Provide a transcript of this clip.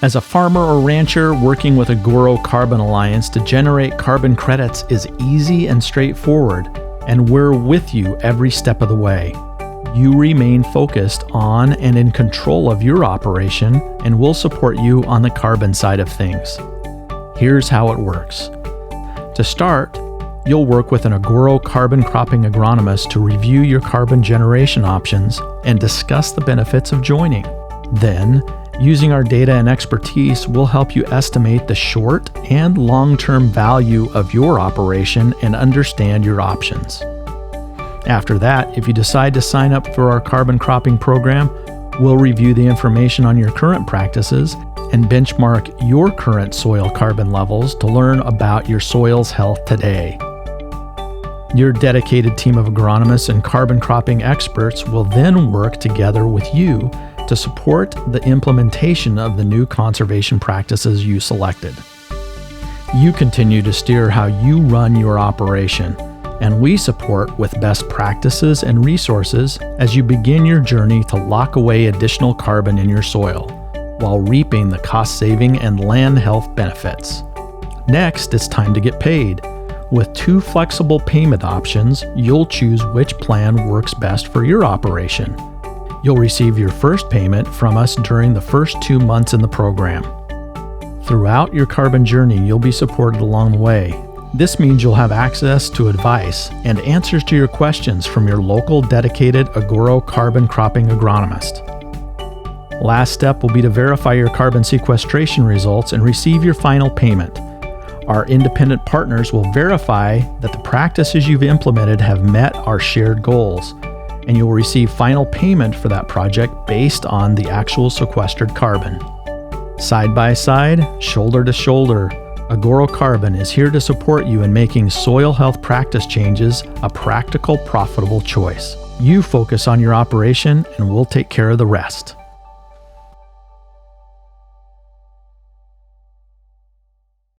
As a farmer or rancher, working with Agoro Carbon Alliance to generate carbon credits is easy and straightforward, and we're with you every step of the way. You remain focused on and in control of your operation, and we'll support you on the carbon side of things. Here's how it works. To start, you'll work with an Agoro carbon cropping agronomist to review your carbon generation options and discuss the benefits of joining. Then, using our data and expertise, we'll help you estimate the short and long-term value of your operation and understand your options. After that, if you decide to sign up for our carbon cropping program, we'll review the information on your current practices and benchmark your current soil carbon levels to learn about your soil's health today. Your dedicated team of agronomists and carbon cropping experts will then work together with you to support the implementation of the new conservation practices you selected. You continue to steer how you run your operation, and we support with best practices and resources as you begin your journey to lock away additional carbon in your soil, while reaping the cost-saving and land health benefits. Next, it's time to get paid. With 2 flexible payment options, you'll choose which plan works best for your operation. You'll receive your first payment from us during the first 2 months in the program. Throughout your carbon journey, you'll be supported along the way. This means you'll have access to advice and answers to your questions from your local dedicated Agoro carbon cropping agronomist. Last step will be to verify your carbon sequestration results and receive your final payment. Our independent partners will verify that the practices you've implemented have met our shared goals, and you'll receive final payment for that project based on the actual sequestered carbon. Side by side, shoulder to shoulder, Agoro Carbon is here to support you in making soil health practice changes a practical, profitable choice. You focus on your operation, and we'll take care of the rest.